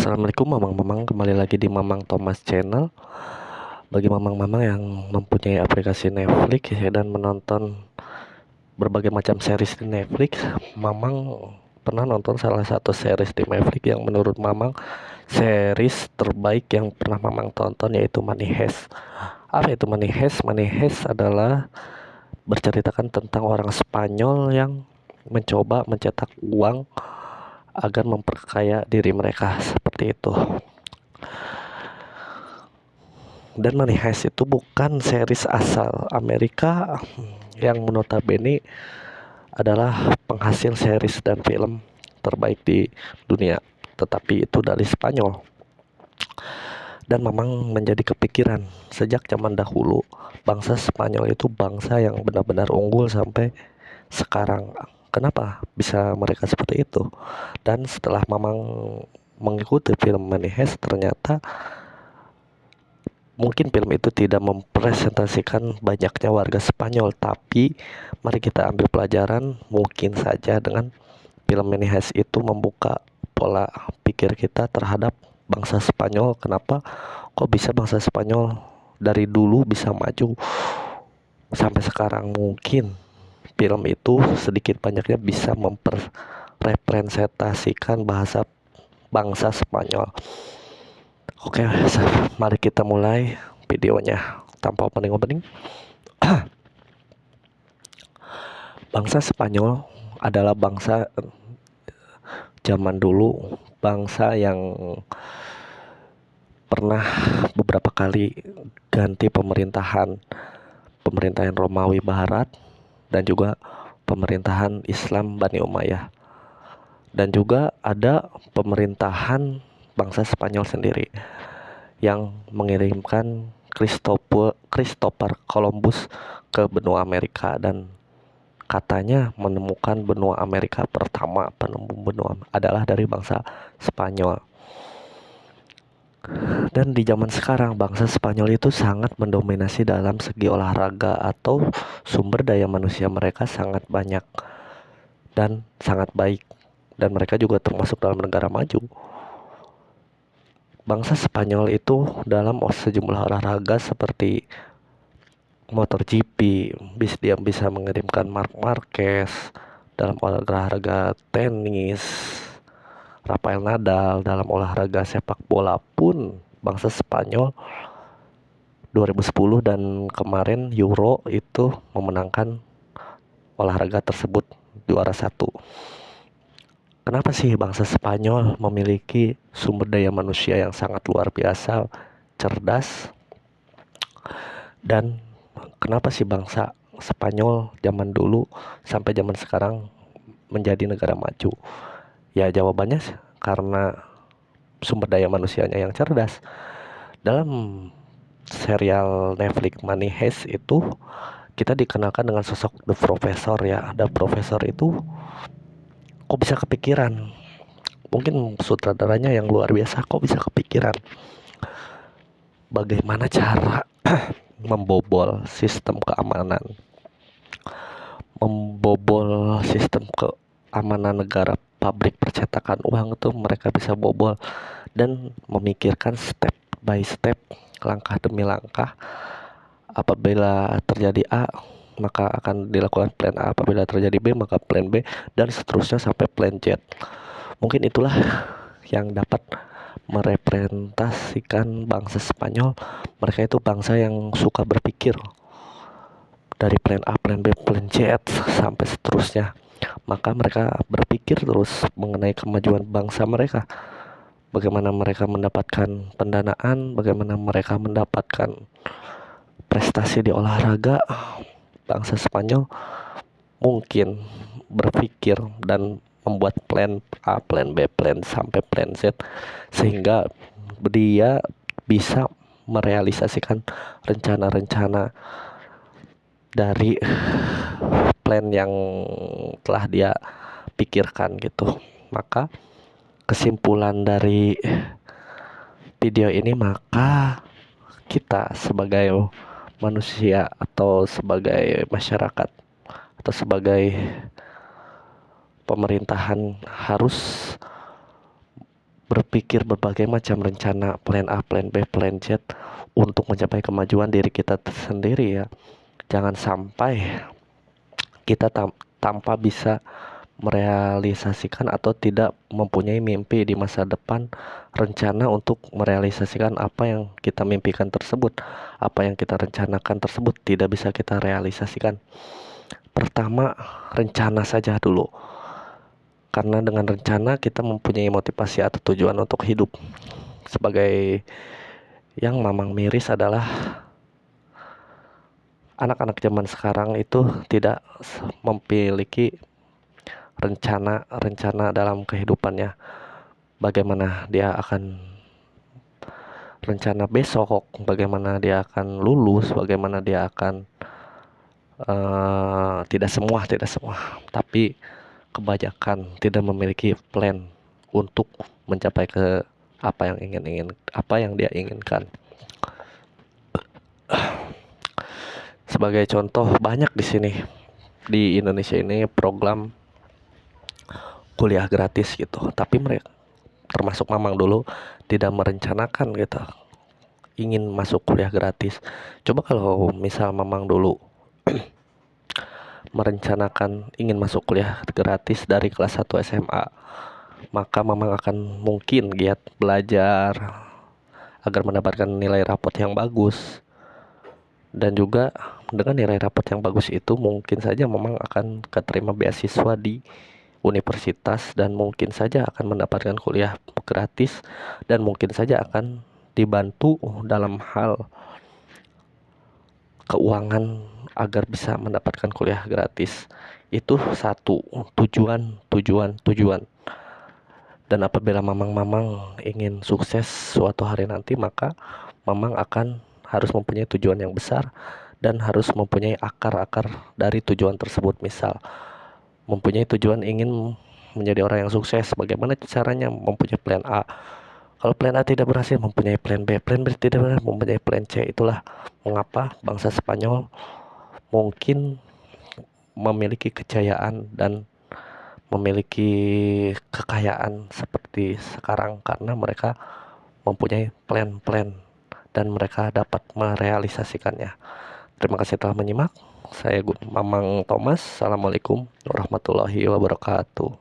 Assalamualaikum mamang-mamang, kembali lagi di Mamang Thomas Channel. Bagi mamang-mamang yang mempunyai aplikasi Netflix ya, dan menonton berbagai macam series di Netflix, mamang pernah nonton salah satu series di Netflix yang menurut mamang series terbaik yang pernah mamang tonton, yaitu Money Heist. Apa itu Money Heist? Money Heist adalah berceritakan tentang orang Spanyol yang mencoba mencetak uang agar memperkaya diri mereka, seperti itu. Dan Money Heist itu bukan series asal Amerika yang notabene adalah penghasil series dan film terbaik di dunia, tetapi itu dari Spanyol. Dan memang menjadi kepikiran sejak zaman dahulu, bangsa Spanyol itu bangsa yang benar-benar unggul sampai sekarang. Kenapa bisa mereka seperti itu? Dan setelah memang mengikuti film Money Heist, ternyata mungkin film itu tidak mempresentasikan banyaknya warga Spanyol, tapi mari kita ambil pelajaran. Mungkin saja dengan film Money Heist itu membuka pola pikir kita terhadap bangsa Spanyol. Kenapa kok bisa bangsa Spanyol dari dulu bisa maju sampai sekarang? Mungkin film itu sedikit banyaknya bisa mempresentasikan bahasa bangsa Spanyol. Oke, mari kita mulai videonya tanpa opening. Bangsa Spanyol adalah bangsa zaman dulu, bangsa yang pernah beberapa kali ganti pemerintahan Romawi Barat dan juga pemerintahan Islam Bani Umayyah, dan juga ada pemerintahan bangsa Spanyol sendiri yang mengirimkan Christopher Columbus ke benua Amerika, dan katanya menemukan benua Amerika pertama. Penemu benua adalah dari bangsa Spanyol. Dan di zaman sekarang bangsa Spanyol itu sangat mendominasi dalam segi olahraga, atau sumber daya manusia mereka sangat banyak dan sangat baik, dan mereka juga termasuk dalam negara maju. Bangsa Spanyol itu dalam sejumlah olahraga seperti MotoGP, dia bisa mengirimkan Marc Marquez. Dalam olahraga tenis, Rafael Nadal. Dalam olahraga sepak bola pun bangsa Spanyol 2010 dan kemarin Euro itu memenangkan olahraga tersebut, juara satu. Kenapa sih bangsa Spanyol memiliki sumber daya manusia yang sangat luar biasa, cerdas? Dan kenapa sih bangsa Spanyol zaman dulu sampai zaman sekarang menjadi negara maju? Ya jawabannya karena sumber daya manusianya yang cerdas. Dalam serial Netflix Money Heist itu kita dikenalkan dengan sosok The Professor ya. The Professor itu kok bisa kepikiran? Mungkin sutradaranya yang luar biasa, kok bisa kepikiran bagaimana cara membobol sistem keamanan, negara, pabrik percetakan uang itu mereka bisa bobol, dan memikirkan step by step, langkah demi langkah. Apabila terjadi A, maka akan dilakukan plan A. Apabila terjadi B, maka plan B, dan seterusnya sampai plan Z. Mungkin itulah yang dapat merepresentasikan bangsa Spanyol. Mereka itu bangsa yang suka berpikir dari plan A, plan B, plan Z sampai seterusnya. Maka mereka berpikir terus mengenai kemajuan bangsa mereka. Bagaimana mereka mendapatkan pendanaan, bagaimana mereka mendapatkan prestasi di olahraga. Bangsa Spanyol mungkin berpikir dan membuat plan A, plan B, plan sampai plan Z, sehingga dia bisa merealisasikan rencana-rencana dari plan yang telah dia pikirkan gitu. Maka kesimpulan dari video ini, maka kita sebagai manusia atau sebagai masyarakat atau sebagai pemerintahan harus berpikir berbagai macam rencana, plan A, plan B, plan Z untuk mencapai kemajuan diri kita sendiri ya. Jangan sampai kita tanpa bisa merealisasikan atau tidak mempunyai mimpi di masa depan, rencana untuk merealisasikan apa yang kita mimpikan tersebut, apa yang kita rencanakan tersebut tidak bisa kita realisasikan. Pertama, rencana saja dulu, karena dengan rencana kita mempunyai motivasi atau tujuan untuk hidup. Sebagai yang mamang miris adalah anak-anak zaman sekarang itu tidak memiliki rencana dalam kehidupannya. Bagaimana dia akan rencana besok, bagaimana dia akan lulus, bagaimana dia akan tidak semua, tapi kebanyakan tidak memiliki plan untuk mencapai ke apa yang dia inginkan. Sebagai contoh, banyak di sini di Indonesia ini program kuliah gratis gitu, tapi mereka termasuk mamang dulu tidak merencanakan gitu ingin masuk kuliah gratis. Coba kalau misal mamang dulu merencanakan ingin masuk kuliah gratis dari kelas 1 SMA, maka mamang akan mungkin giat belajar agar mendapatkan nilai rapot yang bagus. Dan juga dengan nilai rapot yang bagus itu mungkin saja mamang akan keterima beasiswa di universitas, dan mungkin saja akan mendapatkan kuliah gratis, dan mungkin saja akan dibantu dalam hal keuangan agar bisa mendapatkan kuliah gratis. Itu satu tujuan. Dan apabila mamang-mamang ingin sukses suatu hari nanti, maka mamang akan harus mempunyai tujuan yang besar dan harus mempunyai akar-akar dari tujuan tersebut. Misal mempunyai tujuan ingin menjadi orang yang sukses, bagaimana caranya? Mempunyai plan A. Kalau plan A tidak berhasil, mempunyai plan B. Plan B tidak berhasil, mempunyai plan C. Itulah mengapa bangsa Spanyol mungkin memiliki kejayaan dan memiliki kekayaan seperti sekarang, karena mereka mempunyai plan-plan dan mereka dapat merealisasikannya. Terima kasih telah menyimak. Saya Mamang Thomas. Assalamualaikum warahmatullahi wabarakatuh.